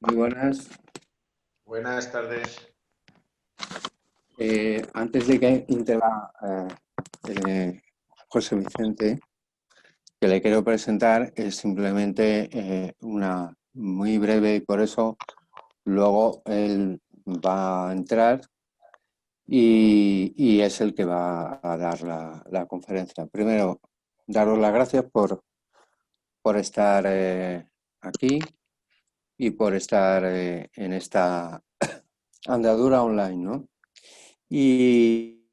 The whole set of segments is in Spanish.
Muy buenas. Buenas tardes. Antes de que intervenga José Vicente, que le quiero presentar es simplemente una muy breve y por eso luego él va a entrar y es el que va a dar la conferencia. Primero, daros las gracias por estar aquí y por estar en esta andadura online, ¿no? Y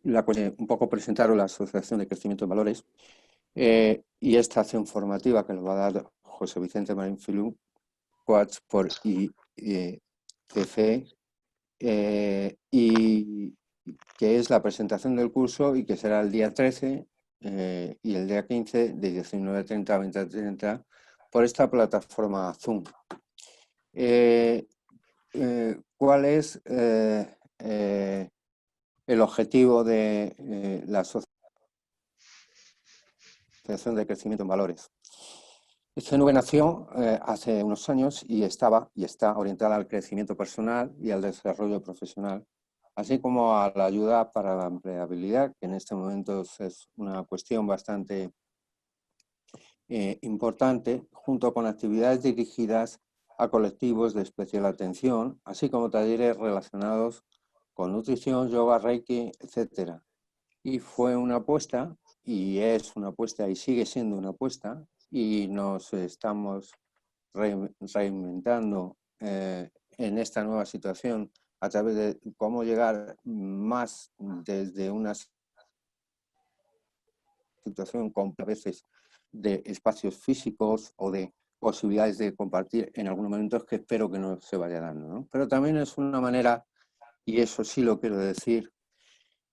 un poco presentaros la Asociación de Crecimiento de Valores y esta acción formativa que nos va a dar José Vicente Marín Filú, coach por ICC, y que es la presentación del curso y que será el día 13 y el día 15 de 19:30 a 20:30 por esta plataforma Zoom. ¿Cuál es el objetivo de la Asociación de Crecimiento en Valores? CNV nació hace unos años y está orientada al crecimiento personal y al desarrollo profesional, así como a la ayuda para la empleabilidad, que en este momento es una cuestión bastante importante, junto con actividades dirigidas a colectivos de especial atención, así como talleres relacionados con nutrición, yoga, reiki, etc. Y fue una apuesta, y es una apuesta, y sigue siendo una apuesta, y nos estamos reinventando en esta nueva situación a través de cómo llegar más desde una situación con a veces de espacios físicos o de posibilidades de compartir en algunos momentos que espero que no se vaya dando, ¿no? Pero también es una manera, y eso sí lo quiero decir,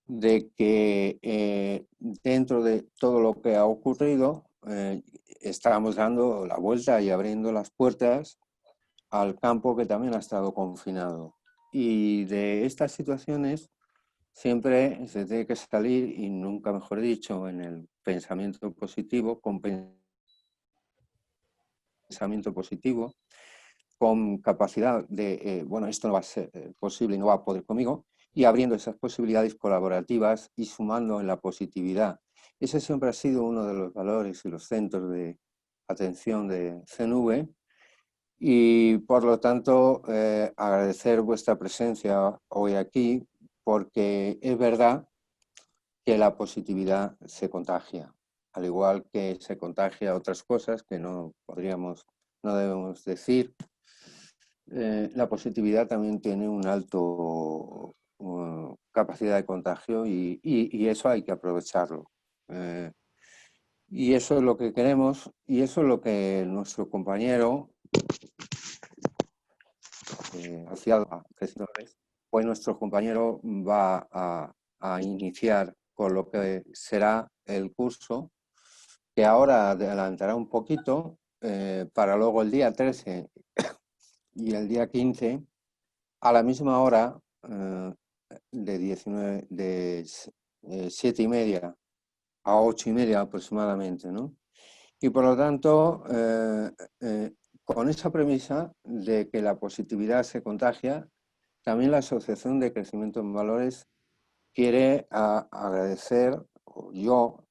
de que dentro de todo lo que ha ocurrido estamos dando la vuelta y abriendo las puertas al campo que también ha estado confinado. Y de estas situaciones siempre se tiene que salir, y nunca mejor dicho, en el pensamiento positivo, con pensamiento positivo, con capacidad de, bueno, esto no va a ser posible y no va a poder conmigo, y abriendo esas posibilidades colaborativas y sumando en la positividad. Ese siempre ha sido uno de los valores y los centros de atención de CNV, y por lo tanto agradecer vuestra presencia hoy aquí, porque es verdad que la positividad se contagia, al igual que se contagia otras cosas que no debemos decir. La positividad también tiene un alto capacidad de contagio y eso hay que aprovecharlo. Y eso es lo que queremos, y eso es lo que nuestro compañero asociado pues nuestro compañero va a iniciar con lo que será el curso, que ahora adelantará un poquito para luego el día 13 y el día 15 a la misma hora de 7:30 a 8:30 aproximadamente, ¿no? Y por lo tanto, con esa premisa de que la positividad se contagia, también la Asociación de Crecimiento en Valores quiere agradecer, o yo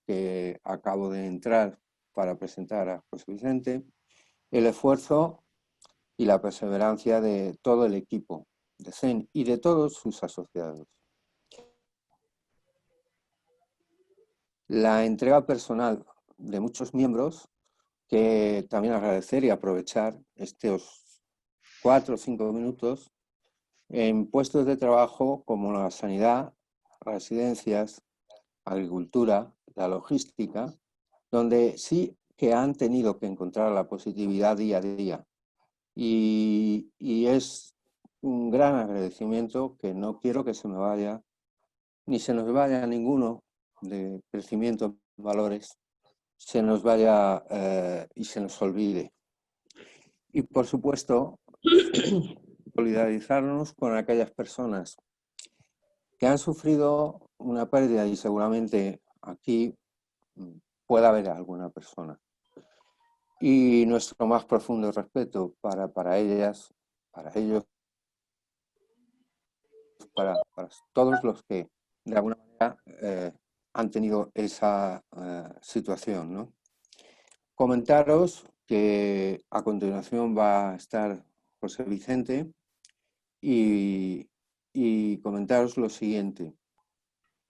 que acabo de entrar para presentar a José Vicente, el esfuerzo y la perseverancia de todo el equipo de CEN y de todos sus asociados. La entrega personal de muchos miembros, que también agradecer y aprovechar estos 4 o 5 minutos en puestos de trabajo como la sanidad, residencias, agricultura, la logística, donde sí que han tenido que encontrar la positividad día a día. Y es un gran agradecimiento que no quiero que se me vaya, ni se nos vaya ninguno de crecimiento en valores, se nos vaya y se nos olvide. Y por supuesto, solidarizarnos con aquellas personas que han sufrido una pérdida, y seguramente aquí puede haber alguna persona y nuestro más profundo respeto para ellas, para ellos, para todos los que de alguna manera han tenido esa situación, ¿no? Comentaros que a continuación va a estar José Vicente y comentaros lo siguiente.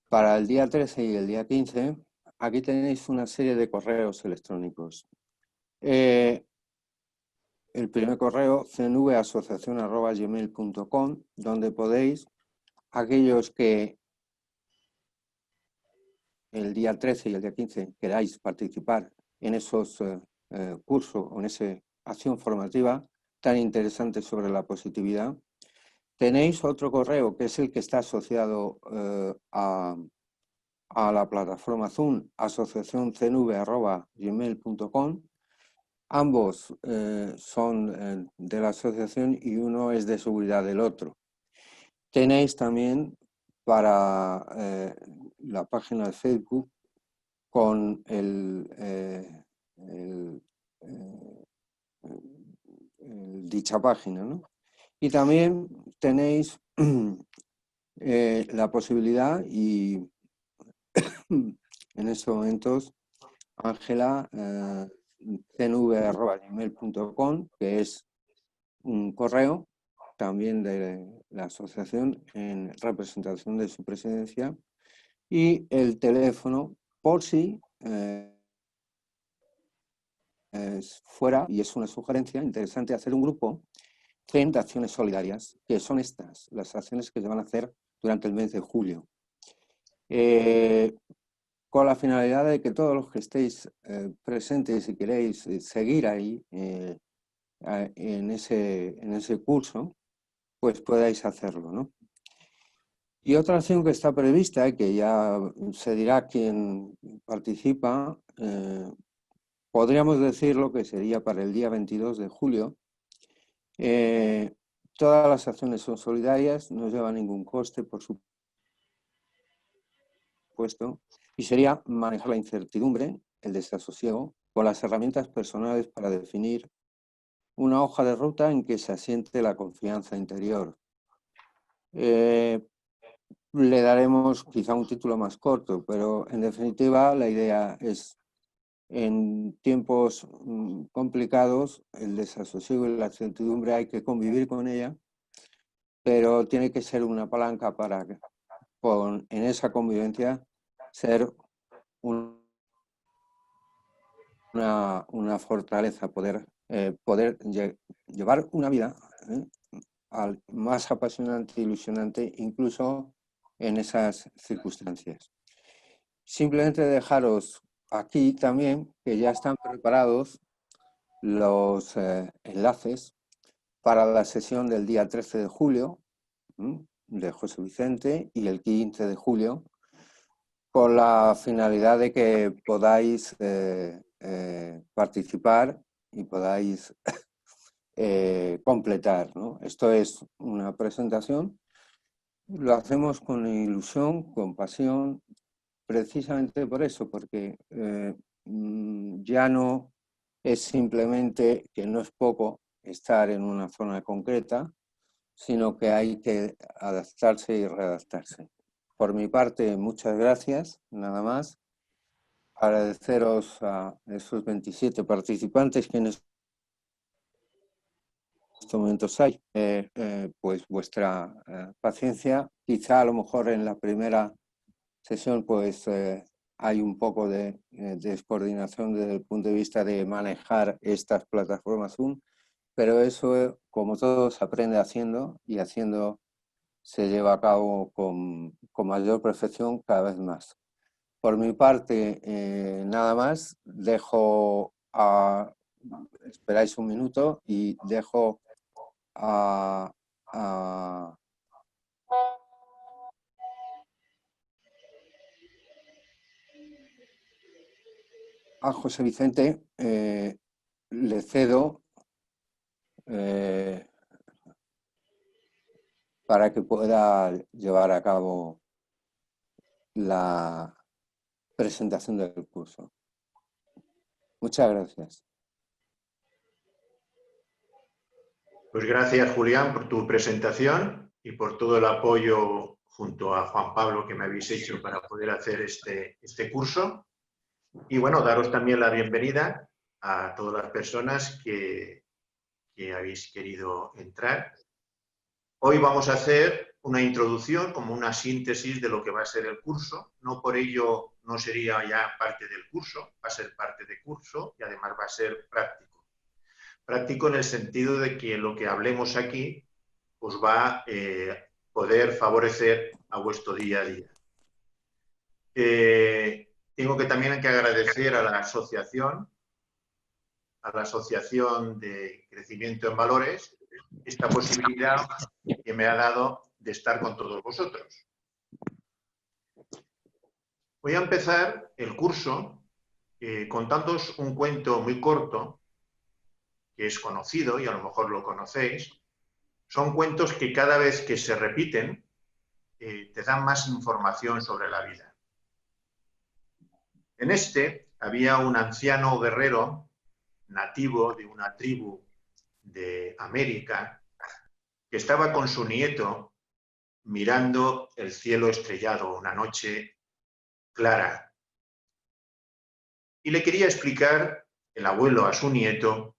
Para el día 13 y el día 15, aquí tenéis una serie de correos electrónicos. El primer correo, cnvasociacion@gmail.com, donde podéis, aquellos que el día 13 y el día 15 queráis participar en esos cursos o en esa acción formativa tan interesante sobre la positividad, tenéis otro correo que es el que está asociado a la plataforma Zoom, asociacioncnv@gmail.com. Ambos son de la asociación y uno es de seguridad del otro. Tenéis también para la página de Facebook con dicha página, ¿no? Y también tenéis la posibilidad, y en estos momentos, Ángela, cnv@gmail.com, que es un correo también de la asociación en representación de su presidencia, y el teléfono por si fuera, y es una sugerencia interesante, hacer un grupo de acciones solidarias, que son estas, las acciones que se van a hacer durante el mes de julio. Con la finalidad de que todos los que estéis presentes y queréis seguir ahí en ese curso, pues podáis hacerlo, ¿no? Y otra acción que está prevista, que ya se dirá quién participa, podríamos decirlo que sería para el día 22 de julio. Todas las acciones son solidarias, no llevan ningún coste, por supuesto, y sería manejar la incertidumbre, el desasosiego, con las herramientas personales para definir una hoja de ruta en que se asiente la confianza interior. Le daremos quizá un título más corto, pero en definitiva la idea es, en tiempos complicados, el desasosiego y la incertidumbre hay que convivir con ella, pero tiene que ser una palanca para, en esa convivencia, ser una fortaleza, poder llevar una vida más apasionante e ilusionante, incluso en esas circunstancias. Simplemente dejaros aquí también que ya están preparados los enlaces para la sesión del día 13 de julio de José Vicente y el 15 de julio, con la finalidad de que podáis participar y podáis completar, ¿no? Esto es una presentación, lo hacemos con ilusión, con pasión, precisamente por eso, porque ya no es simplemente, que no es poco, estar en una zona concreta, sino que hay que adaptarse y readaptarse. Por mi parte, muchas gracias, nada más. Agradeceros a esos 27 participantes que en estos momentos hay, pues vuestra paciencia. Quizá a lo mejor en la primera sesión pues hay un poco de descoordinación desde el punto de vista de manejar estas plataformas Zoom, pero eso, como todo, se aprende haciendo, y haciendo se lleva a cabo con mayor perfección cada vez más. Por mi parte, nada más. Esperáis un minuto y dejo a José Vicente, le cedo para que pueda llevar a cabo la presentación del curso. Muchas gracias. Pues gracias, Julián, por tu presentación y por todo el apoyo junto a Juan Pablo que me habéis hecho para poder hacer este curso. Y bueno, daros también la bienvenida a todas las personas que habéis querido entrar. Hoy vamos a hacer una introducción, como una síntesis de lo que va a ser el curso. No por ello no sería ya parte del curso, va a ser parte del curso y además va a ser práctico. Práctico en el sentido de que lo que hablemos aquí os va a poder favorecer a vuestro día a día. Tengo que también agradecer a la Asociación de Crecimiento en Valores, esta posibilidad que me ha dado de estar con todos vosotros. Voy a empezar el curso contándoos un cuento muy corto, que es conocido y a lo mejor lo conocéis. Son cuentos que cada vez que se repiten te dan más información sobre la vida. En este había un anciano guerrero nativo de una tribu de América que estaba con su nieto mirando el cielo estrellado una noche clara. Y le quería explicar el abuelo a su nieto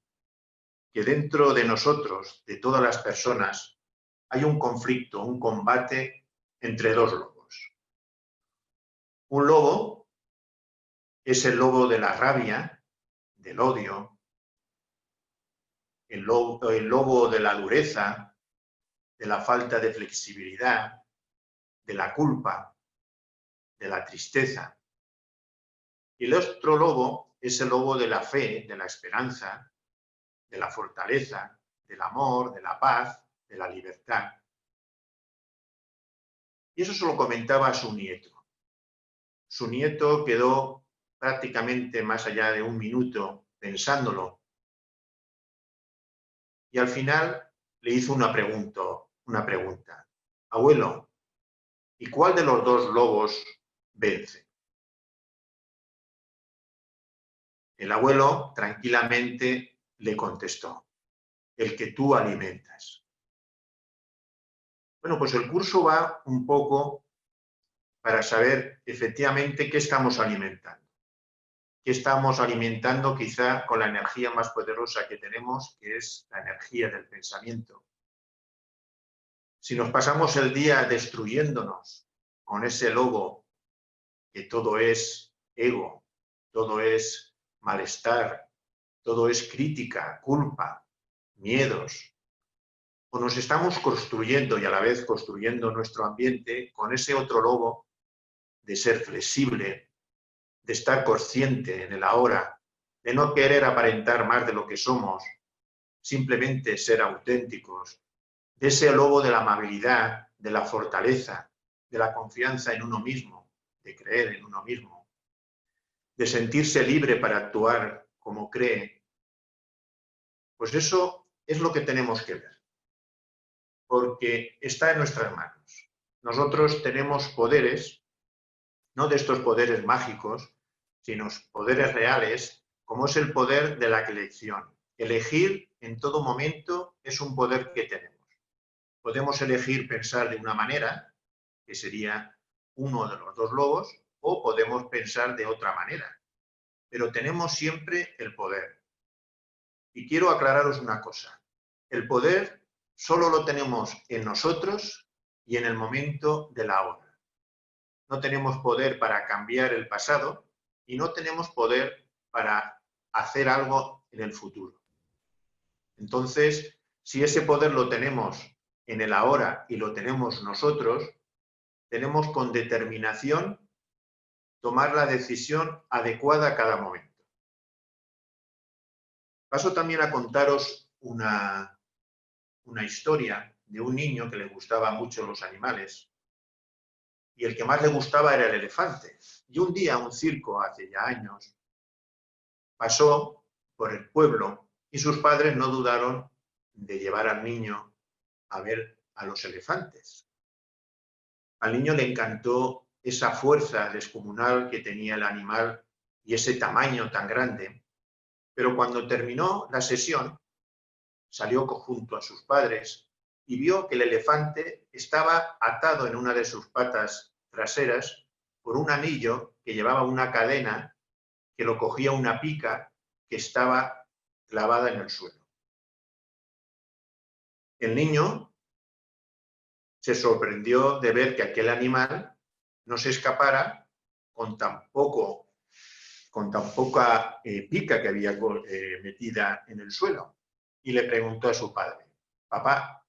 que dentro de nosotros, de todas las personas, hay un conflicto, un combate entre dos lobos. Un lobo es el lobo de la rabia, del odio, el lobo de la dureza, de la falta de flexibilidad, de la culpa, de la tristeza. Y el otro lobo es el lobo de la fe, de la esperanza, de la fortaleza, del amor, de la paz, de la libertad. Y eso se lo comentaba a su nieto. Su nieto quedó prácticamente más allá de un minuto pensándolo. Y al final le hizo una pregunta. Abuelo, ¿y cuál de los dos lobos vence? El abuelo tranquilamente le contestó, el que tú alimentas. Bueno, pues el curso va un poco para saber efectivamente qué estamos alimentando. ¿Qué estamos alimentando quizá con la energía más poderosa que tenemos, que es la energía del pensamiento? Si nos pasamos el día destruyéndonos con ese lobo que todo es ego, todo es malestar, todo es crítica, culpa, miedos, o nos estamos construyendo y a la vez construyendo nuestro ambiente con ese otro lobo de ser flexible, de estar consciente en el ahora, de no querer aparentar más de lo que somos, simplemente ser auténticos, de ese lobo de la amabilidad, de la fortaleza, de la confianza en uno mismo, de creer en uno mismo, de sentirse libre para actuar como cree, pues eso es lo que tenemos que ver, porque está en nuestras manos. Nosotros tenemos poderes, no de estos poderes mágicos, sino poderes reales, como es el poder de la elección. Elegir en todo momento es un poder que tenemos. Podemos elegir pensar de una manera, que sería uno de los dos lobos, o podemos pensar de otra manera. Pero tenemos siempre el poder. Y quiero aclararos una cosa. El poder solo lo tenemos en nosotros y en el momento de la hora. No tenemos poder para cambiar el pasado y no tenemos poder para hacer algo en el futuro. Entonces, si ese poder lo tenemos en el ahora y lo tenemos nosotros, tenemos con determinación tomar la decisión adecuada a cada momento. Paso también a contaros una historia de un niño que le gustaban mucho los animales y el que más le gustaba era el elefante. Y un día un circo, hace ya años, pasó por el pueblo y sus padres no dudaron de llevar al niño a ver a los elefantes. Al niño le encantó esa fuerza descomunal que tenía el animal y ese tamaño tan grande, pero cuando terminó la sesión, salió junto a sus padres y vio que el elefante estaba atado en una de sus patas traseras por un anillo que llevaba una cadena que lo cogía una pica que estaba clavada en el suelo. El niño se sorprendió de ver que aquel animal no se escapara con tan poca pica que había metida en el suelo. Y le preguntó a su padre: papá,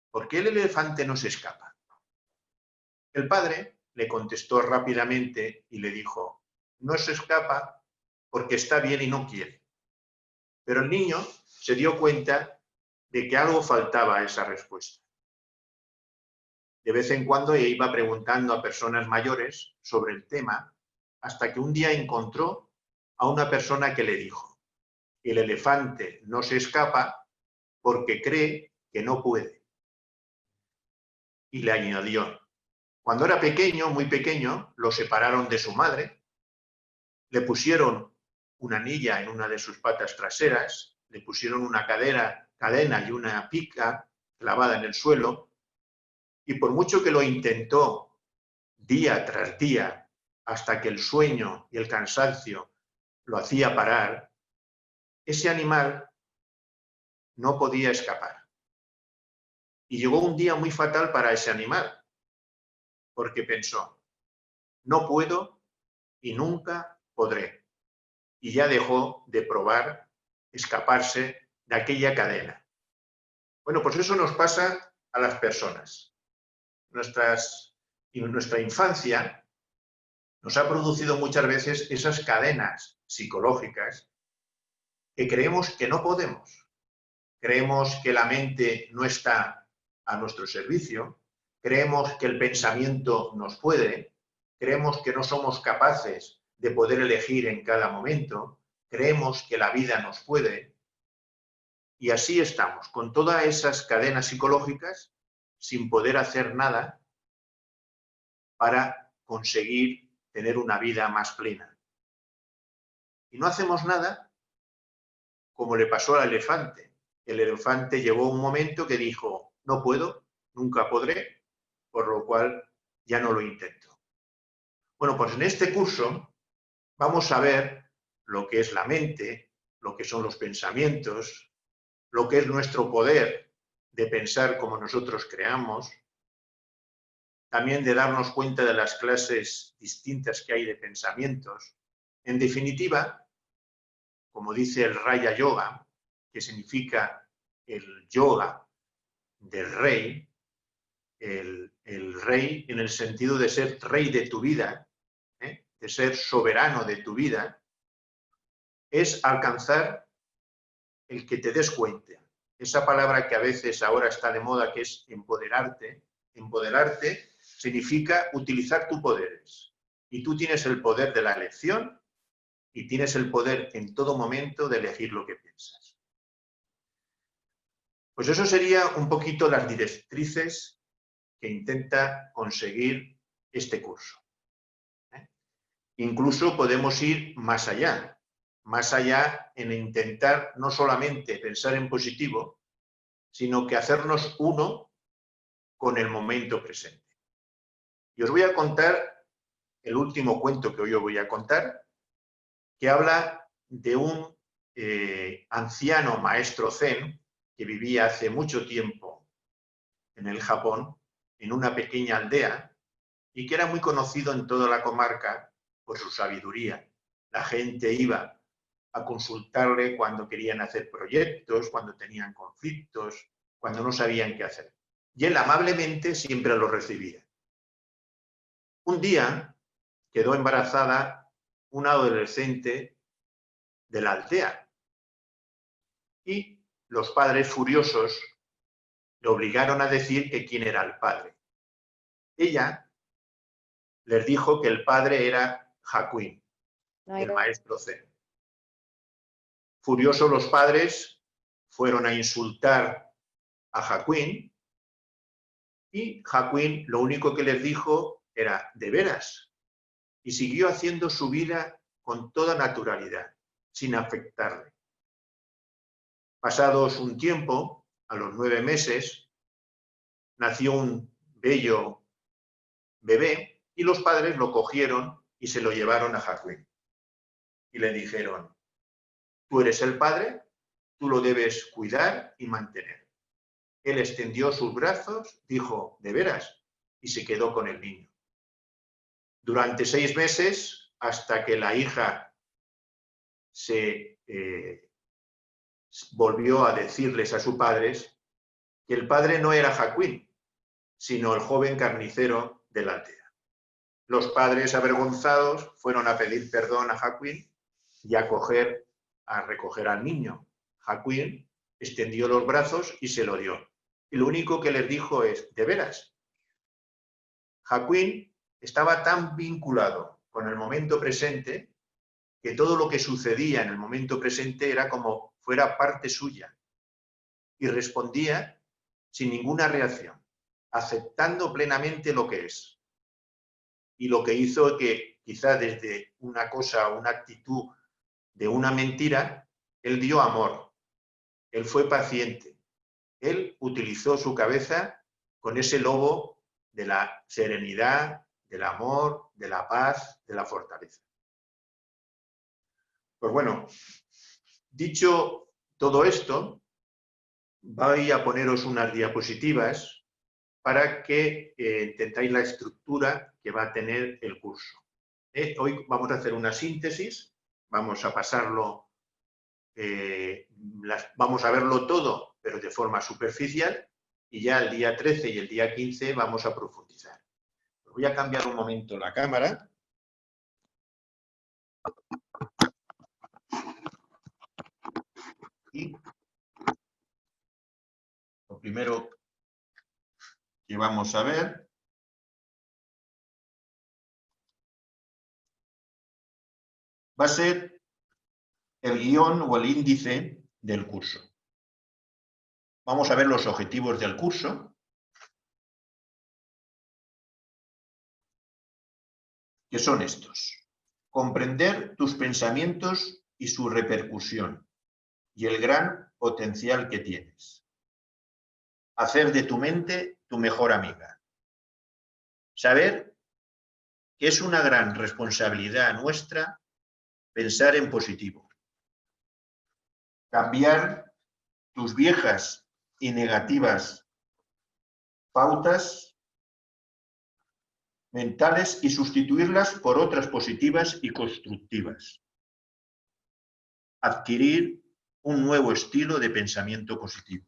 ¿por qué el elefante no se escapa? El padre le contestó rápidamente y le dijo: no se escapa porque está bien y no quiere. Pero el niño se dio cuenta de que algo faltaba a esa respuesta. De vez en cuando iba preguntando a personas mayores sobre el tema, hasta que un día encontró a una persona que le dijo: el elefante no se escapa porque cree que no puede. Y le añadió: cuando era pequeño, muy pequeño, lo separaron de su madre, le pusieron una anilla en una de sus patas traseras, le pusieron una cadena y una pica clavada en el suelo, y por mucho que lo intentó día tras día, hasta que el sueño y el cansancio lo hacía parar, ese animal no podía escapar. Y llegó un día muy fatal para ese animal, porque pensó: no puedo y nunca podré. Y ya dejó de probar escaparse de aquella cadena. Bueno, pues eso nos pasa a las personas. Nuestra infancia nos ha producido muchas veces esas cadenas psicológicas que creemos que no podemos. Creemos que la mente no está a nuestro servicio, creemos que el pensamiento nos puede, creemos que no somos capaces de poder elegir en cada momento, creemos que la vida nos puede, y así estamos, con todas esas cadenas psicológicas, sin poder hacer nada para conseguir tener una vida más plena. Y no hacemos nada como le pasó al elefante. El elefante llegó un momento que dijo: no puedo, nunca podré, por lo cual ya no lo intento. Bueno, pues en este curso vamos a ver lo que es la mente, lo que son los pensamientos, lo que es nuestro poder de pensar como nosotros creamos, también de darnos cuenta de las clases distintas que hay de pensamientos. En definitiva, como dice el Raya Yoga, que significa el yoga del rey, el rey en el sentido de ser rey de tu vida, de ser soberano de tu vida, es alcanzar el que te des cuenta. Esa palabra que a veces ahora está de moda, que es empoderarte. Empoderarte significa utilizar tus poderes. Y tú tienes el poder de la elección y tienes el poder en todo momento de elegir lo que piensas. Pues eso sería un poquito las directrices que intenta conseguir este curso. Incluso podemos ir más allá en intentar no solamente pensar en positivo, sino que hacernos uno con el momento presente. Y os voy a contar el último cuento que hoy os voy a contar, que habla de un anciano maestro zen que vivía hace mucho tiempo en el Japón, en una pequeña aldea, y que era muy conocido en toda la comarca por su sabiduría. La gente iba a consultarle cuando querían hacer proyectos, cuando tenían conflictos, cuando no sabían qué hacer. Y él amablemente siempre lo recibía. Un día quedó embarazada una adolescente de la aldea y los padres furiosos le obligaron a decir que quién era el padre. Ella les dijo que el padre era Hakuin, el maestro zen. Furiosos los padres fueron a insultar a Hakuin y Hakuin lo único que les dijo era: ¿de veras? Y siguió haciendo su vida con toda naturalidad, sin afectarle. Pasados un tiempo, a los 9 meses, nació un bello bebé y los padres lo cogieron y se lo llevaron a Jacquín. Y le dijeron, tú eres el padre, tú lo debes cuidar y mantener. Él extendió sus brazos, dijo, ¿de veras? Y se quedó con el niño. Durante 6 meses, hasta que la hija se volvió a decirles a sus padres que el padre no era Jacquín, sino el joven carnicero de la aldea. Los padres, avergonzados, fueron a pedir perdón a Jacquín y a recoger al niño. Jacquín extendió los brazos y se lo dio. Y lo único que les dijo es, ¿de veras? Jacquín estaba tan vinculado con el momento presente que todo lo que sucedía en el momento presente era como fuera parte suya. Y respondía sin ninguna reacción, aceptando plenamente lo que es. Y lo que hizo que quizá desde una cosa, una actitud de una mentira, él dio amor, él fue paciente, él utilizó su cabeza con ese lobo de la serenidad, del amor, de la paz, de la fortaleza. Pues bueno, dicho todo esto, voy a poneros unas diapositivas para que entendáis la estructura que va a tener el curso. Hoy vamos a hacer una síntesis, vamos a pasarlo, vamos a verlo todo, pero de forma superficial, y ya el día 13 y el día 15 vamos a profundizar. Voy a cambiar un momento la cámara. Y lo primero que vamos a ver va a ser el guión o el índice del curso. Vamos a ver los objetivos del curso, que son estos. Comprender tus pensamientos y su repercusión y el gran potencial que tienes. Hacer de tu mente tu mejor amiga. Saber que es una gran responsabilidad nuestra pensar en positivo. Cambiar tus viejas y negativas pautas mentales y sustituirlas por otras positivas y constructivas. Adquirir un nuevo estilo de pensamiento positivo.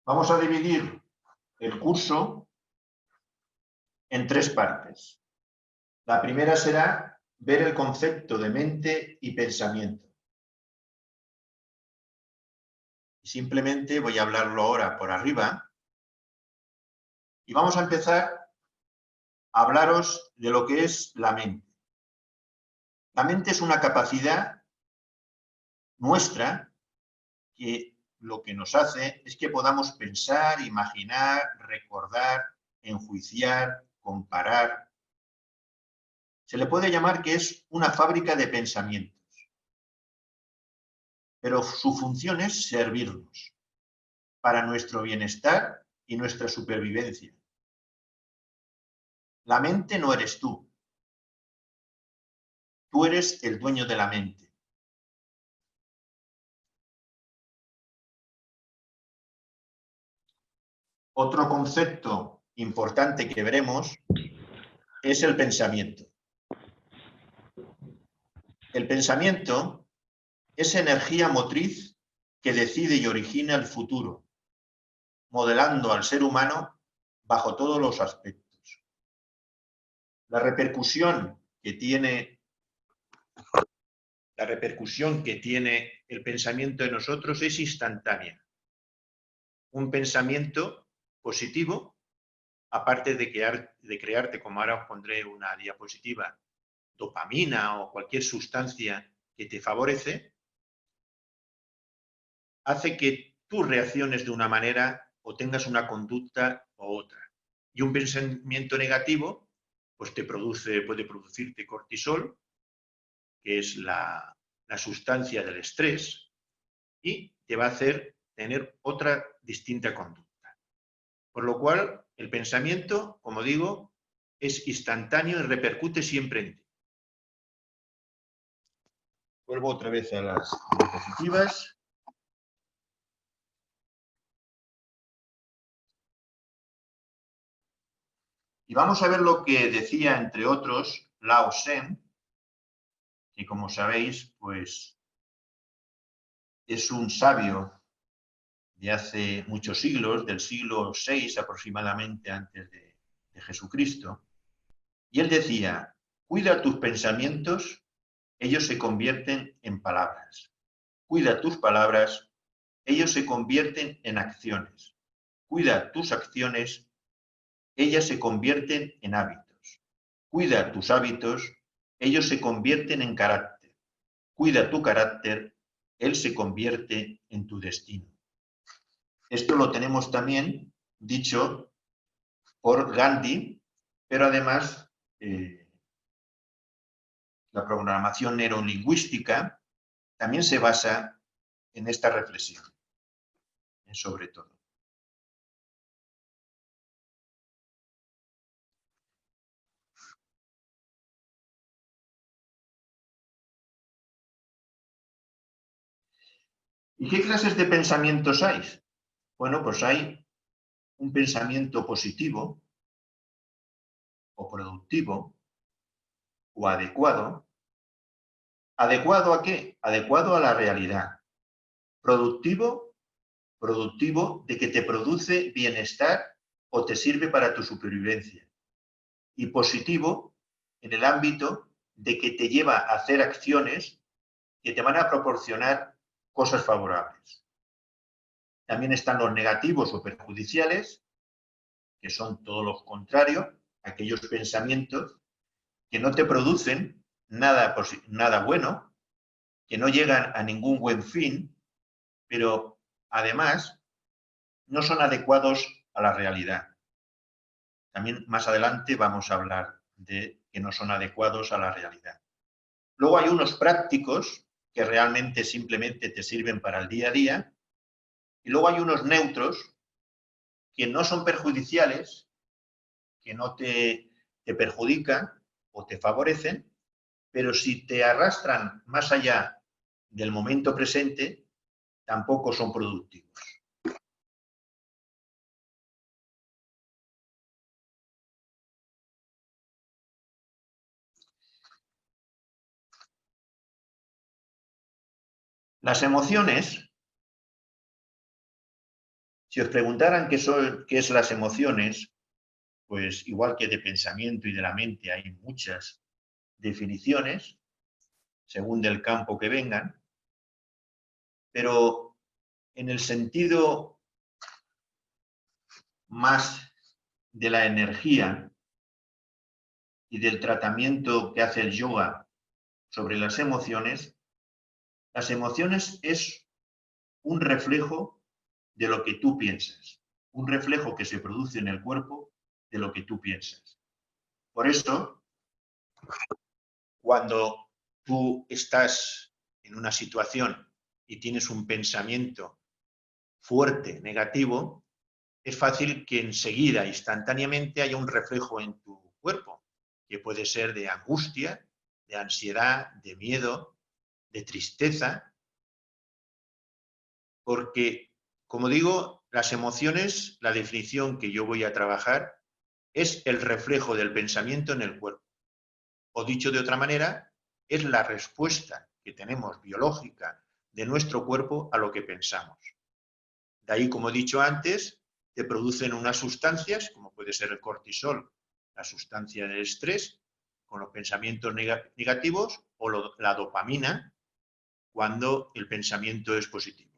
Vamos a dividir el curso en 3 partes. La primera será ver el concepto de mente y pensamiento. Simplemente voy a hablarlo ahora por arriba y vamos a empezar a hablaros de lo que es la mente. La mente es una capacidad nuestra que lo que nos hace es que podamos pensar, imaginar, recordar, enjuiciar, comparar. Se le puede llamar que es una fábrica de pensamientos, pero su función es servirnos para nuestro bienestar y nuestra supervivencia. La mente no eres tú. Tú eres el dueño de la mente. Otro concepto importante que veremos es el pensamiento. El pensamiento es energía motriz que decide y origina el futuro, modelando al ser humano bajo todos los aspectos. La repercusión que tiene el pensamiento en nosotros es instantánea. Un pensamiento positivo, aparte de crearte, como ahora os pondré una diapositiva, dopamina o cualquier sustancia que te favorece, hace que tú reacciones de una manera o tengas una conducta u otra. Y un pensamiento negativo pues puede producirte cortisol, que es la sustancia del estrés, y te va a hacer tener otra distinta conducta. Por lo cual, el pensamiento, como digo, es instantáneo y repercute siempre en ti. Vuelvo otra vez a las diapositivas. Y vamos a ver lo que decía, entre otros, Lao Tse, que como sabéis, pues es un sabio de hace muchos siglos, del siglo VI aproximadamente antes de Jesucristo. Y él decía, cuida tus pensamientos, ellos se convierten en palabras. Cuida tus palabras, ellos se convierten en acciones. Cuida tus acciones, ellas se convierten en hábitos. Cuida tus hábitos, ellos se convierten en carácter. Cuida tu carácter, él se convierte en tu destino. Esto lo tenemos también dicho por Gandhi, pero además la programación neurolingüística también se basa en esta reflexión, sobre todo. ¿Y qué clases de pensamientos hay? Bueno, pues hay un pensamiento positivo o productivo o adecuado. ¿Adecuado a qué? Adecuado a la realidad. Productivo de que te produce bienestar o te sirve para tu supervivencia. Y positivo en el ámbito de que te lleva a hacer acciones que te van a proporcionar cosas favorables. También están los negativos o perjudiciales, que son todo lo contrario, aquellos pensamientos que no te producen nada bueno, que no llegan a ningún buen fin, pero además no son adecuados a la realidad. También más adelante vamos a hablar de que no son adecuados a la realidad. Luego hay unos prácticos que realmente simplemente te sirven para el día a día, y luego hay unos neutros que no son perjudiciales, que no te perjudican o te favorecen, pero si te arrastran más allá del momento presente, tampoco son productivos. Las emociones, si os preguntaran qué es las emociones, pues igual que de pensamiento y de la mente hay muchas definiciones, según del campo que vengan, pero en el sentido más de la energía y del tratamiento que hace el yoga sobre las emociones es un reflejo de lo que tú piensas, un reflejo que se produce en el cuerpo de lo que tú piensas. Por eso, cuando tú estás en una situación y tienes un pensamiento fuerte, negativo, es fácil que enseguida, instantáneamente, haya un reflejo en tu cuerpo, que puede ser de angustia, de ansiedad, de miedo, de tristeza, porque, como digo, las emociones, la definición que yo voy a trabajar, es el reflejo del pensamiento en el cuerpo. O dicho de otra manera, es la respuesta que tenemos biológica de nuestro cuerpo a lo que pensamos. De ahí, como he dicho antes, te producen unas sustancias, como puede ser el cortisol, la sustancia del estrés, con los pensamientos negativos, o la dopamina, cuando el pensamiento es positivo.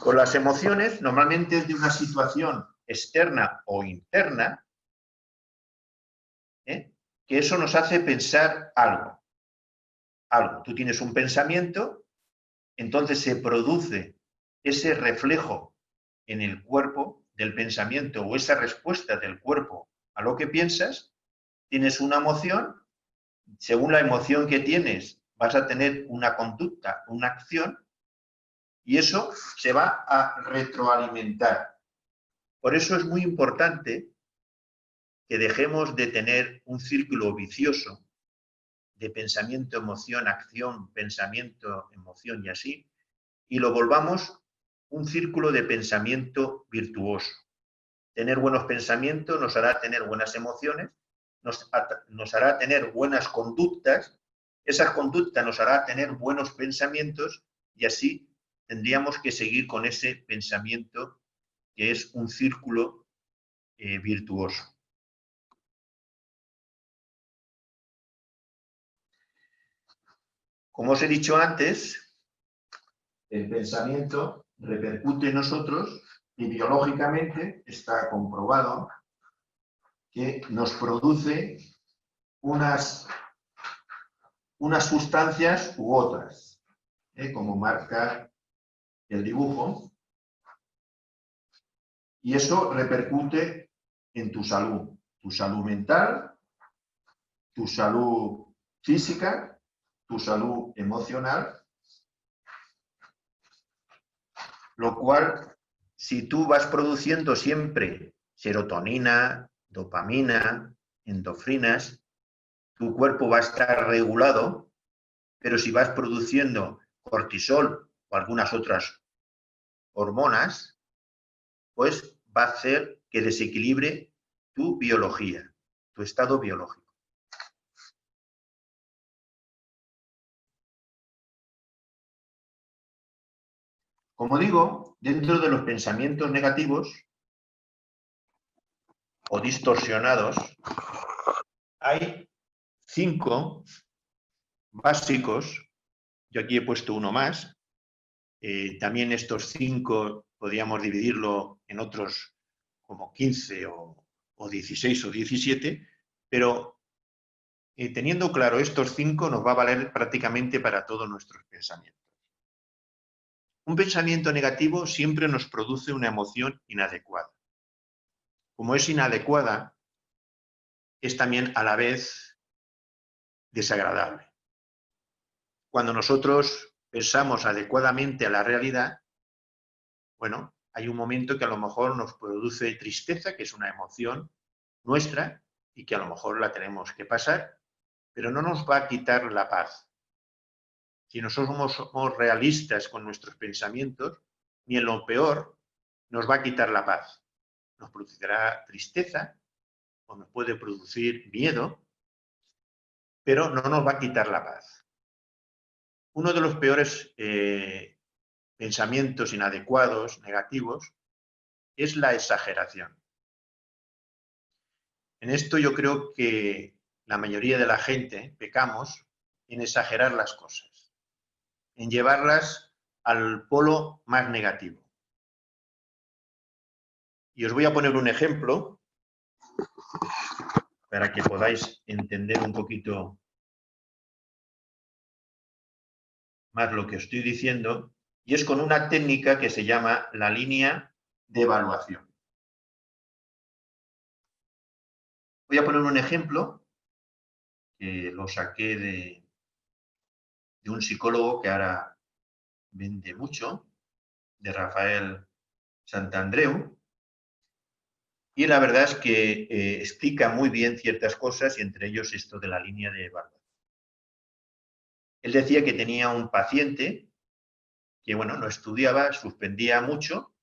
Con las emociones, normalmente es de una situación externa o interna, que eso nos hace pensar algo. Tú tienes un pensamiento, entonces se produce ese reflejo en el cuerpo del pensamiento o esa respuesta del cuerpo a lo que piensas, tienes una emoción según la emoción que tienes, vas a tener una conducta, una acción, y eso se va a retroalimentar. Por eso es muy importante que dejemos de tener un círculo vicioso de pensamiento, emoción, acción, pensamiento, emoción y así, y lo volvamos un círculo de pensamiento virtuoso. Tener buenos pensamientos nos hará tener buenas emociones, nos hará tener buenas conductas, esas conductas nos hará tener buenos pensamientos y así tendríamos que seguir con ese pensamiento que es un círculo virtuoso. Como os he dicho antes, el pensamiento repercute en nosotros y biológicamente está comprobado que nos produce unas sustancias u otras, como marca el dibujo, y eso repercute en tu salud mental, tu salud física, tu salud emocional, lo cual, si tú vas produciendo siempre serotonina, dopamina, endorfinas, tu cuerpo va a estar regulado, pero si vas produciendo cortisol o algunas otras hormonas, pues va a hacer que desequilibre tu biología, tu estado biológico. Como digo, dentro de los pensamientos negativos o distorsionados, hay 5 básicos. Yo aquí he puesto uno más. También estos 5 podríamos dividirlo en otros como 15 o 16 o 17, pero teniendo claro estos 5 nos va a valer prácticamente para todos nuestros pensamientos. Un pensamiento negativo siempre nos produce una emoción inadecuada. Como es inadecuada, es también a la vez desagradable. Cuando nosotros pensamos adecuadamente a la realidad, bueno, hay un momento que a lo mejor nos produce tristeza, que es una emoción nuestra y que a lo mejor la tenemos que pasar, pero no nos va a quitar la paz. Si nosotros somos realistas con nuestros pensamientos, ni en lo peor nos va a quitar la paz. Nos producirá tristeza o nos puede producir miedo, pero no nos va a quitar la paz. Uno de los peores pensamientos inadecuados, negativos, es la exageración. En esto yo creo que la mayoría de la gente pecamos en exagerar las cosas, en llevarlas al polo más negativo. Y os voy a poner un ejemplo para que podáis entender un poquito más lo que os estoy diciendo, y es con una técnica que se llama la línea de evaluación. Voy a poner un ejemplo que lo saqué de un psicólogo que ahora vende mucho, de Rafael Santandreu, y la verdad es que explica muy bien ciertas cosas y entre ellos esto de la línea de evaluación. Él decía que tenía un paciente que, bueno, no estudiaba, suspendía mucho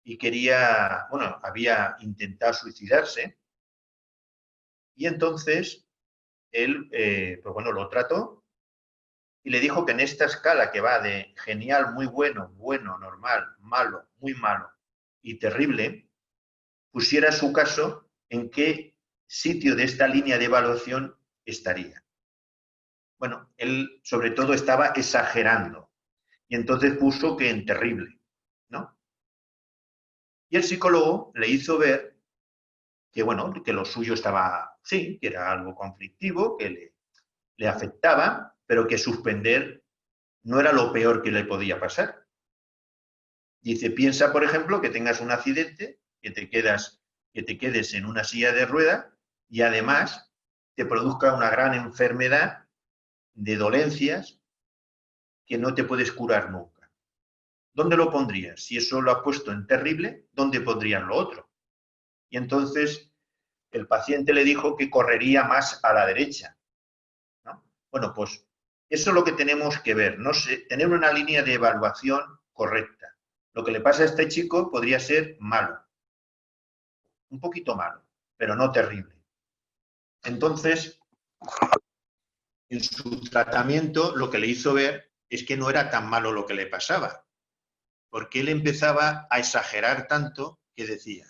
y quería, bueno, había intentado suicidarse y entonces él, pues bueno, lo trató y le dijo que en esta escala que va de genial, muy bueno, bueno, normal, malo, muy malo y terrible, pusiera su caso en qué sitio de esta línea de evaluación estaría. Bueno, él sobre todo estaba exagerando y entonces puso que en terrible, ¿no? Y el psicólogo le hizo ver que, bueno, que lo suyo estaba, sí, que era algo conflictivo, que le afectaba, pero que suspender no era lo peor que le podía pasar. Dice, piensa, por ejemplo, que tengas un accidente, que te quedes en una silla de ruedas y además te produzca una gran enfermedad de dolencias que no te puedes curar nunca. ¿Dónde lo pondrías? Si eso lo has puesto en terrible, ¿dónde pondrías lo otro? Y entonces el paciente le dijo que correría más a la derecha, ¿no? Bueno, pues eso es lo que tenemos que ver, no sé, tener una línea de evaluación correcta. Lo que le pasa a este chico podría ser malo, un poquito malo, pero no terrible. Entonces, en su tratamiento lo que le hizo ver es que no era tan malo lo que le pasaba, porque él empezaba a exagerar tanto que decía,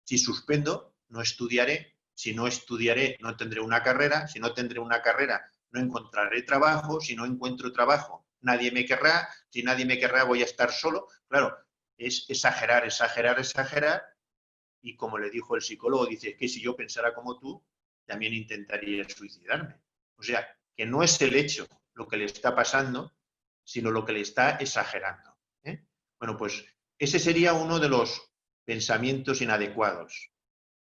si suspendo, no estudiaré, si no estudiaré, no tendré una carrera, si no tendré una carrera, no encontraré trabajo, si no encuentro trabajo, nadie me querrá, si nadie me querrá voy a estar solo. Claro, es exagerar, exagerar, exagerar, y como le dijo el psicólogo, dice, es que si yo pensara como tú, también intentaría suicidarme. O sea, que no es el hecho lo que le está pasando, sino lo que le está exagerando. Bueno, pues ese sería uno de los pensamientos inadecuados,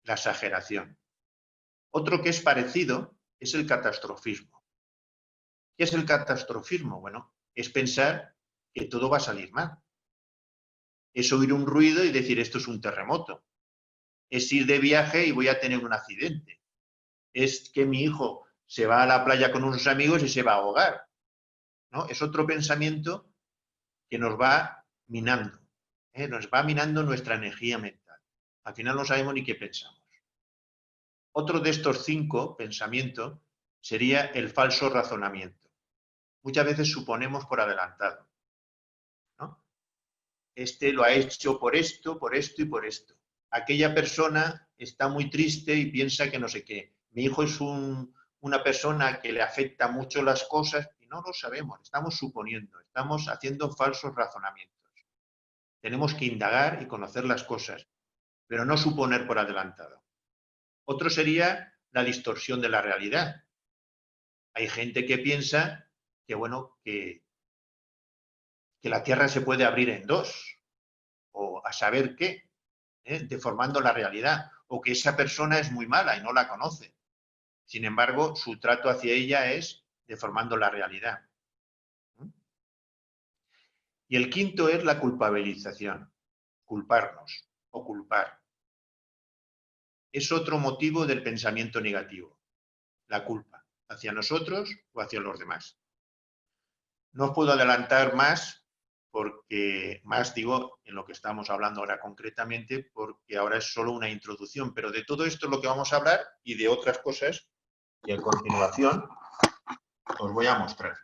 la exageración. Otro que es parecido es el catastrofismo. ¿Qué es el catastrofismo? Bueno, es pensar que todo va a salir mal. Es oír un ruido y decir esto es un terremoto. Es ir de viaje y voy a tener un accidente. Es que mi hijo se va a la playa con unos amigos y se va a ahogar, ¿no? Es otro pensamiento que nos va minando, nos va minando nuestra energía mental. Al final no sabemos ni qué pensamos. Otro de estos 5 pensamientos sería el falso razonamiento. Muchas veces suponemos por adelantado, ¿no? Este lo ha hecho por esto y por esto. Aquella persona está muy triste y piensa que no sé qué. Mi hijo es una persona que le afecta mucho las cosas y no lo sabemos, estamos suponiendo, estamos haciendo falsos razonamientos. Tenemos que indagar y conocer las cosas, pero no suponer por adelantado. Otro sería la distorsión de la realidad. Hay gente que piensa que, bueno, que la Tierra se puede abrir en 2, o a saber qué, deformando la realidad, o que esa persona es muy mala y no la conoce. Sin embargo, su trato hacia ella es deformando la realidad. Y el quinto es la culpabilización, culparnos o culpar. Es otro motivo del pensamiento negativo, la culpa, hacia nosotros o hacia los demás. No os puedo adelantar más, porque más digo en lo que estamos hablando ahora concretamente, porque ahora es solo una introducción, pero de todo esto es lo que vamos a hablar y de otras cosas que a continuación os voy a mostrar.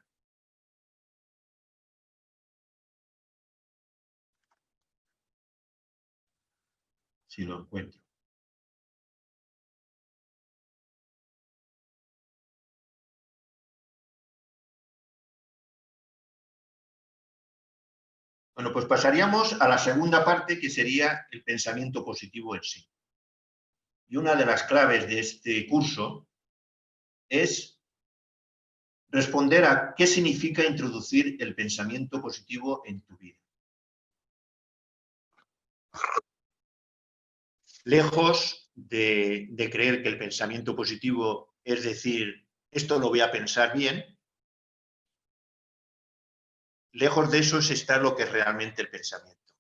Si lo encuentro. Bueno, pues pasaríamos a la segunda parte, que sería el pensamiento positivo en sí. Y una de las claves de este curso es responder a qué significa introducir el pensamiento positivo en tu vida. Lejos de creer que el pensamiento positivo es decir, esto lo voy a pensar bien, lejos de eso está lo que es realmente el pensamiento.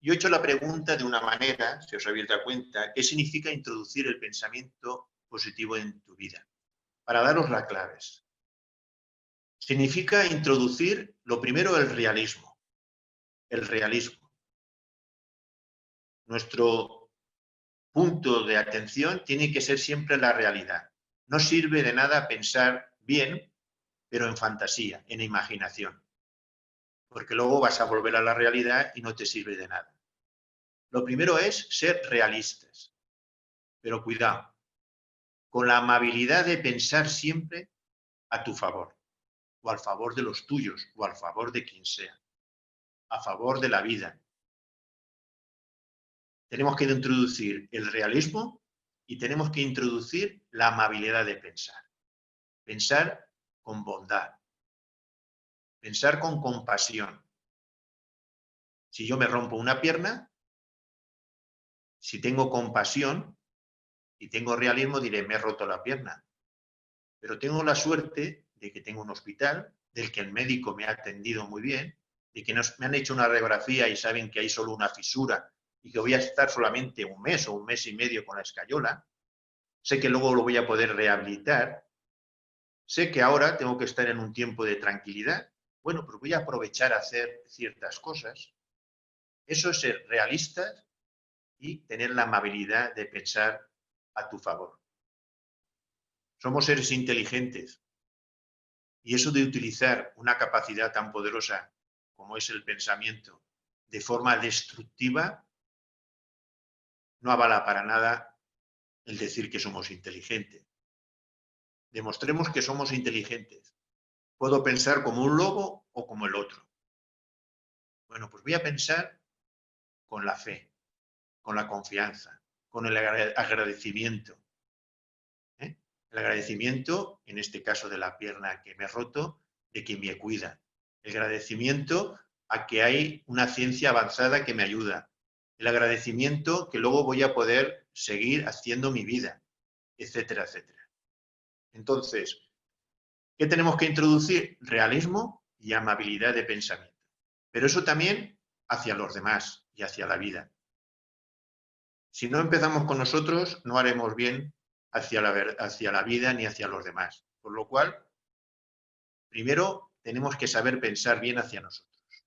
Yo he hecho la pregunta de una manera, si os habéis dado cuenta, ¿qué significa introducir el pensamiento positivo en tu vida? Para daros las claves. Significa introducir, lo primero, el realismo. El realismo. Nuestro punto de atención tiene que ser siempre la realidad. No sirve de nada pensar bien, pero en fantasía, en imaginación, porque luego vas a volver a la realidad y no te sirve de nada. Lo primero es ser realistas, pero cuidado, con la amabilidad de pensar siempre a tu favor, o al favor de los tuyos, o al favor de quien sea, a favor de la vida. Tenemos que introducir el realismo y tenemos que introducir la amabilidad de pensar. Pensar con bondad, pensar con compasión. Si yo me rompo una pierna, si tengo compasión y tengo realismo, diré, me he roto la pierna. pero tengo la suerte de que tengo un hospital, del que el médico me ha atendido muy bien, de que me han hecho una radiografía y saben que hay solo una fisura y que voy a estar solamente un mes o un mes y medio con la escayola. Sé que luego lo voy a poder rehabilitar. Sé que ahora tengo que estar en un tiempo de tranquilidad. Bueno, pues voy a aprovechar a hacer ciertas cosas. Eso es ser realista y tener la amabilidad de pensar a tu favor. Somos seres inteligentes y eso de utilizar una capacidad tan poderosa como es el pensamiento de forma destructiva no avala para nada el decir que somos inteligentes. Demostremos que somos inteligentes. Puedo pensar como un lobo o como el otro. Bueno, pues voy a pensar con la fe, con la confianza, con el agradecimiento. ¿Eh? El agradecimiento, en este caso de la pierna que me he roto, de quien me cuida. El agradecimiento a que hay una ciencia avanzada que me ayuda. El agradecimiento que luego voy a poder seguir haciendo mi vida, etcétera, etcétera. Entonces, ¿qué tenemos que introducir? Realismo y amabilidad de pensamiento. Pero eso también hacia los demás y hacia la vida. Si no empezamos con nosotros, no haremos bien hacia la vida ni hacia los demás. Por lo cual, primero tenemos que saber pensar bien hacia nosotros.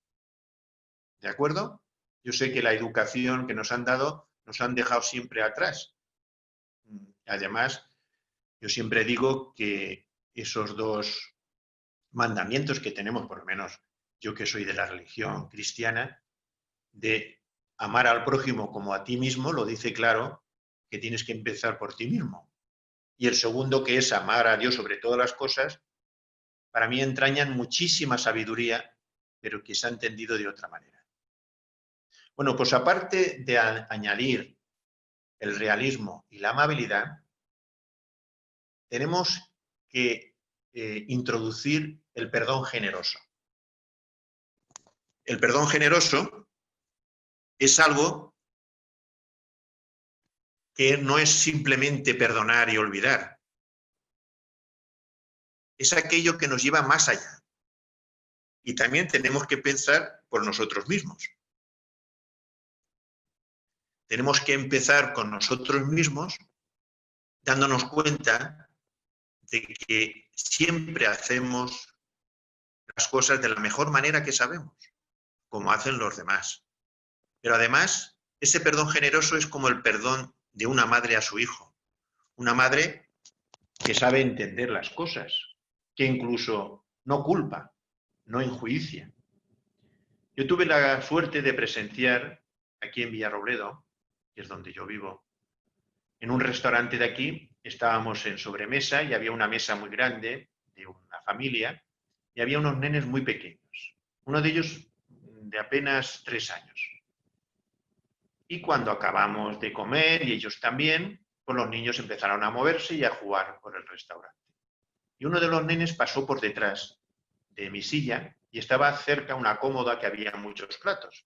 ¿De acuerdo? Yo sé que la educación que nos han dado nos han dejado siempre atrás. Además, yo siempre digo que esos dos mandamientos que tenemos, por lo menos yo que soy de la religión cristiana, de amar al prójimo como a ti mismo, lo dice claro que tienes que empezar por ti mismo. Y el segundo, que es amar a Dios sobre todas las cosas, para mí entrañan muchísima sabiduría, pero que se ha entendido de otra manera. Bueno, pues aparte de añadir el realismo y la amabilidad, tenemos que introducir el perdón generoso. El perdón generoso es algo que no es simplemente perdonar y olvidar. Es aquello que nos lleva más allá. Y también tenemos que pensar por nosotros mismos. Tenemos que empezar con nosotros mismos dándonos cuenta de que siempre hacemos las cosas de la mejor manera que sabemos, como hacen los demás. Pero además, ese perdón generoso es como el perdón de una madre a su hijo. Una madre que sabe entender las cosas, que incluso no culpa, no enjuicia. Yo tuve la suerte de presenciar aquí en Villarrobledo, que es donde yo vivo, en un restaurante de aquí, estábamos en sobremesa y había una mesa muy grande de una familia y había unos nenes muy pequeños, uno de ellos de apenas 3 años. Y cuando acabamos de comer, y ellos también, pues los niños empezaron a moverse y a jugar por el restaurante. Y uno de los nenes pasó por detrás de mi silla y estaba cerca una cómoda que había muchos platos.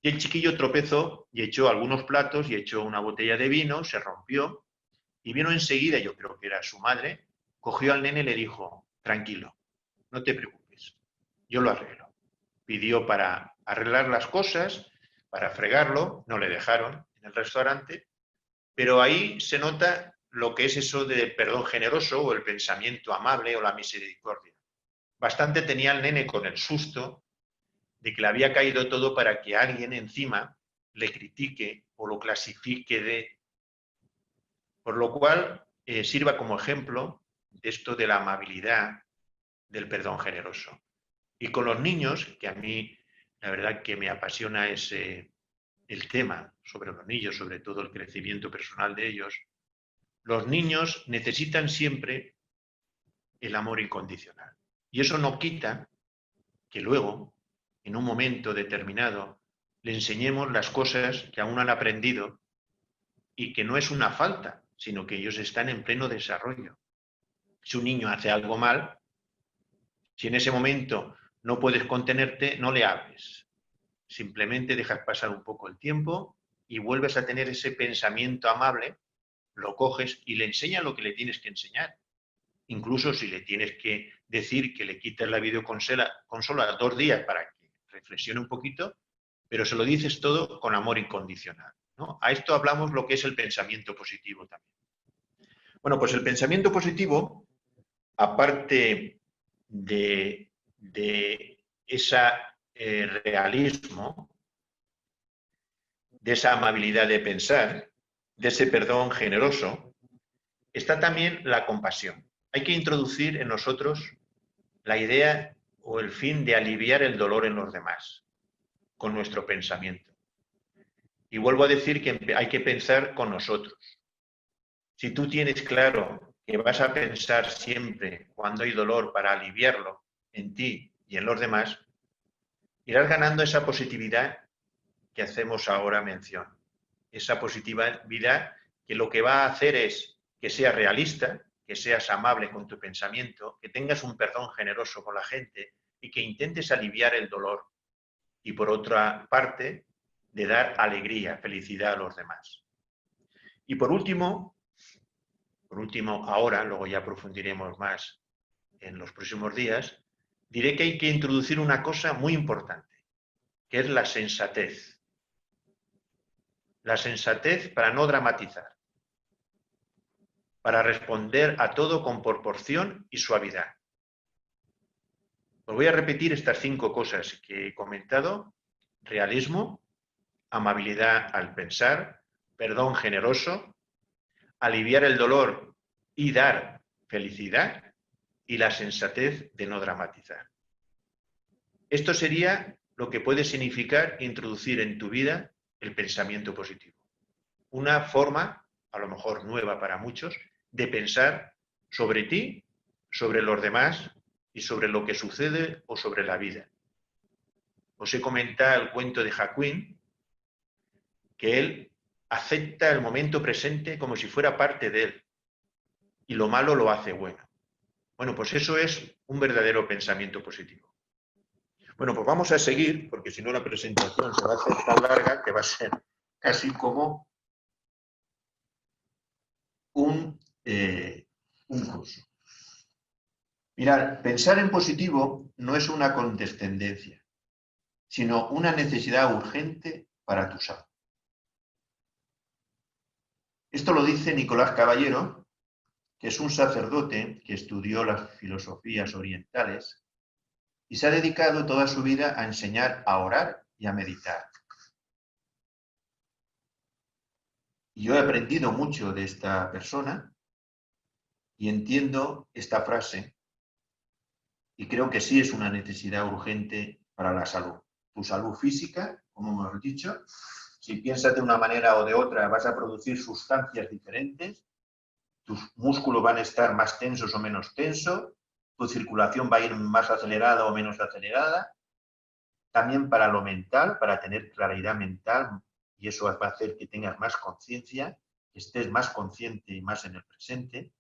Y el chiquillo tropezó y echó algunos platos y echó una botella de vino, se rompió y vino enseguida, yo creo que era su madre, cogió al nene y le dijo, tranquilo, no te preocupes, yo lo arreglo. Pidió para arreglar las cosas, para fregarlo, no le dejaron en el restaurante, pero ahí se nota lo que es eso del perdón generoso o el pensamiento amable o la misericordia. Bastante tenía el nene con el susto de que le había caído todo para que alguien encima le critique o lo clasifique de... Por lo cual, sirva como ejemplo de esto de la amabilidad, del perdón generoso. Y con los niños, que a mí la verdad que me apasiona ese, el tema sobre los niños, sobre todo el crecimiento personal de ellos, los niños necesitan siempre el amor incondicional. Y eso no quita que luego, en un momento determinado, le enseñemos las cosas que aún han aprendido y que no es una falta, sino que ellos están en pleno desarrollo. Si un niño hace algo mal, si en ese momento no puedes contenerte, no le hables. Simplemente dejas pasar un poco el tiempo y vuelves a tener ese pensamiento amable, lo coges y le enseñas lo que le tienes que enseñar. incluso si le tienes que decir que le quites la videoconsola 2 días para que reflexione un poquito, pero se lo dices todo con amor incondicional, ¿no? A esto hablamos lo que es el pensamiento positivo también. Bueno, pues el pensamiento positivo, aparte de ese realismo, de esa amabilidad de pensar, de ese perdón generoso, está también la compasión. Hay que introducir en nosotros la idea o el fin de aliviar el dolor en los demás con nuestro pensamiento. Y vuelvo a decir que hay que pensar con nosotros. Si tú tienes claro que vas a pensar siempre cuando hay dolor para aliviarlo en ti y en los demás, irás ganando esa positividad que hacemos ahora mención. Esa positividad que lo que va a hacer es que seas realista, que seas amable con tu pensamiento, que tengas un perdón generoso con la gente y que intentes aliviar el dolor. Y por otra parte, de dar alegría, felicidad a los demás. Y por último, ahora, luego ya profundiremos más en los próximos días, diré que hay que introducir una cosa muy importante, que es la sensatez. La sensatez para no dramatizar, para responder a todo con proporción y suavidad. Os voy a repetir estas 5 cosas que he comentado: realismo, amabilidad al pensar, perdón generoso, aliviar el dolor y dar felicidad, y la sensatez de no dramatizar. Esto sería lo que puede significar introducir en tu vida el pensamiento positivo. Una forma, a lo mejor nueva para muchos, de pensar sobre ti, sobre los demás y sobre lo que sucede o sobre la vida. Os he comentado el cuento de Jacquin, que él acepta el momento presente como si fuera parte de él y lo malo lo hace bueno. Bueno, pues eso es un verdadero pensamiento positivo. Bueno, pues vamos a seguir, porque si no la presentación se va a hacer tan larga que va a ser casi como un curso. Mirad, pensar en positivo no es una condescendencia, sino una necesidad urgente para tu salud. Esto lo dice Nicolás Caballero, que es un sacerdote que estudió las filosofías orientales y se ha dedicado toda su vida a enseñar a orar y a meditar. Y yo he aprendido mucho de esta persona y entiendo esta frase y creo que sí es una necesidad urgente para la salud. Tu salud física, como hemos dicho, si piensas de una manera o de otra vas a producir sustancias diferentes, tus músculos van a estar más tensos o menos tensos, tu circulación va a ir más acelerada o menos acelerada. También para lo mental, para tener claridad mental, y eso va a hacer que tengas más conciencia, que estés más consciente y más en el presente.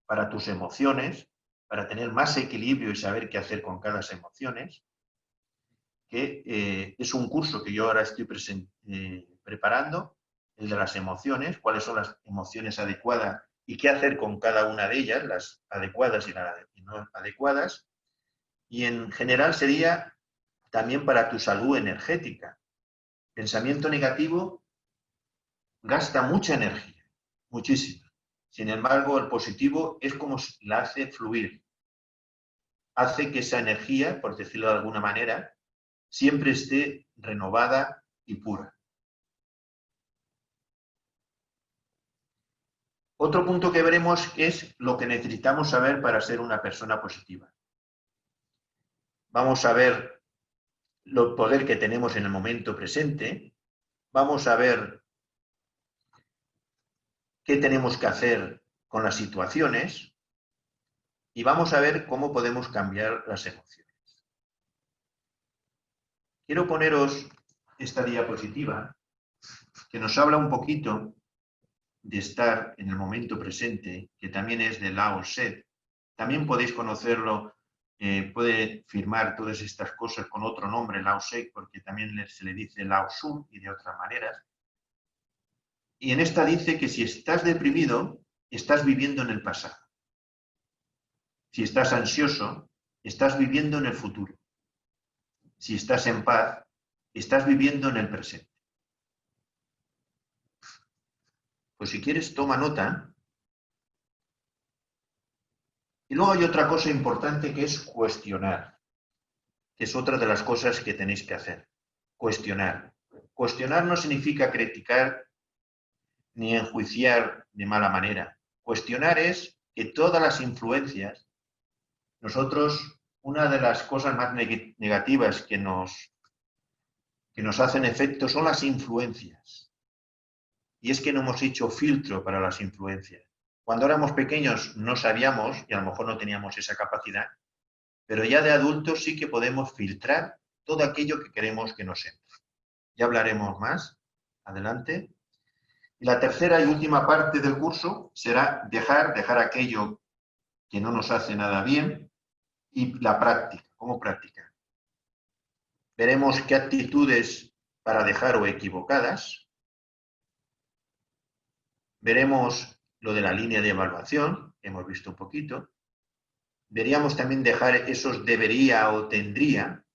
Para tus emociones, para tener más equilibrio y saber qué hacer con cada emociones, que es un curso que yo ahora estoy preparando, el de las emociones, cuáles son las emociones adecuadas y qué hacer con cada una de ellas, las adecuadas y las no adecuadas. Y en general sería también para tu salud energética. Pensamiento negativo gasta mucha energía, muchísima. Sin embargo, el positivo es como la hace fluir. Hace que esa energía, por decirlo de alguna manera, siempre esté renovada y pura. Otro punto que veremos es lo que necesitamos saber para ser una persona positiva. Vamos a ver el poder que tenemos en el momento presente. Vamos a ver qué tenemos que hacer con las situaciones y vamos a ver cómo podemos cambiar las emociones. Quiero poneros esta diapositiva que nos habla un poquito de estar en el momento presente, que también es de Lao Tse. También podéis conocerlo, puede firmar todas estas cosas con otro nombre, Lao Tse, porque también se le dice Lao Tzu y de otras maneras. Y en esta dice que si estás deprimido, estás viviendo en el pasado. Si estás ansioso, estás viviendo en el futuro. Si estás en paz, estás viviendo en el presente. Pues si quieres, toma nota. Y luego hay otra cosa importante que es cuestionar, que es otra de las cosas que tenéis que hacer. Cuestionar. Cuestionar no significa criticar ni enjuiciar de mala manera. Cuestionar es que todas las influencias, nosotros, una de las cosas más negativas que nos hacen efecto son las influencias. Y es que no hemos hecho filtro para las influencias. Cuando éramos pequeños no sabíamos, y a lo mejor no teníamos esa capacidad, pero ya de adultos sí que podemos filtrar todo aquello que queremos que nos entre. Ya hablaremos más adelante. Y la tercera y última parte del curso será dejar aquello que no nos hace nada bien y la práctica, cómo practicar. Veremos qué actitudes para dejar o equivocadas. Veremos lo de la línea de evaluación, que hemos visto un poquito. Veríamos también dejar esos debería o tendría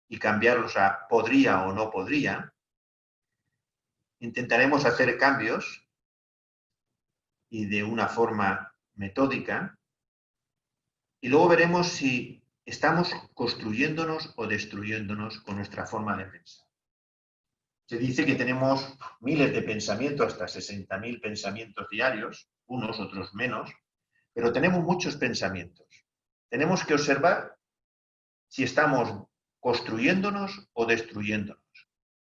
y cambiarlos a podría o no podría. Intentaremos hacer cambios y de una forma metódica. Y luego veremos si estamos construyéndonos o destruyéndonos con nuestra forma de pensar. Se dice que tenemos miles de pensamientos, hasta 60.000 pensamientos diarios, unos, otros menos, pero tenemos muchos pensamientos. Tenemos que observar si estamos construyéndonos o destruyéndonos,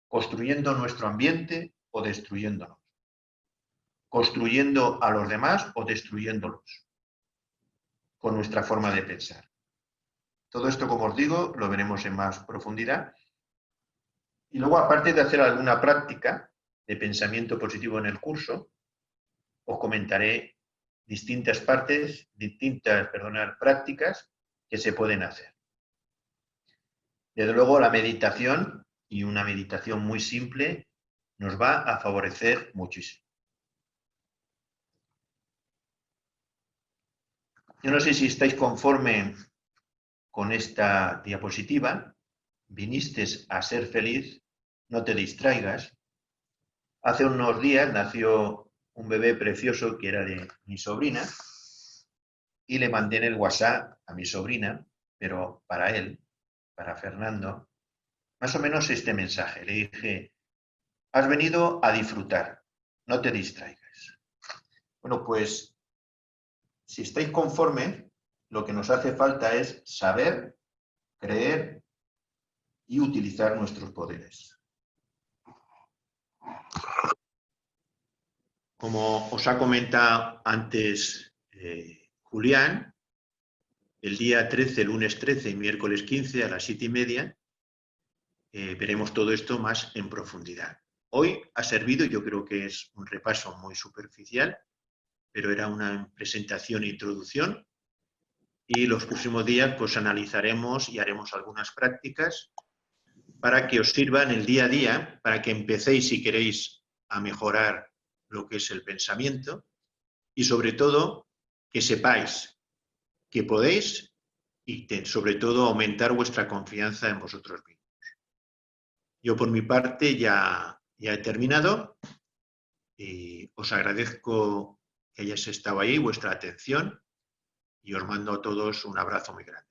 construyendo nuestro ambiente o destruyéndonos, construyendo a los demás o destruyéndolos con nuestra forma de pensar. Todo esto, como os digo, lo veremos en más profundidad. Y luego, aparte de hacer alguna práctica de pensamiento positivo en el curso, os comentaré distintas prácticas que se pueden hacer. Desde luego, la meditación, y una meditación muy simple, nos va a favorecer muchísimo. Yo no sé si estáis conforme con esta diapositiva. Viniste a ser feliz, no te distraigas. Hace unos días nació un bebé precioso que era de mi sobrina y le mandé en el WhatsApp a mi sobrina, pero para él, para Fernando, más o menos este mensaje. Le dije: has venido a disfrutar, no te distraigas. Bueno, pues si estáis conformes, lo que nos hace falta es saber, creer y utilizar nuestros poderes. Como os ha comentado antes Julián, el día 13, lunes 13 y miércoles 15 a las 7:30 veremos todo esto más en profundidad. Hoy ha servido, yo creo que es un repaso muy superficial, pero era una presentación e introducción, y los próximos días pues analizaremos y haremos algunas prácticas para que os sirvan el día a día, para que empecéis, si queréis, a mejorar lo que es el pensamiento y sobre todo que sepáis que podéis y sobre todo aumentar vuestra confianza en vosotros mismos. Yo por mi parte ya he terminado y os agradezco que hayáis estado ahí, vuestra atención, y os mando a todos un abrazo muy grande.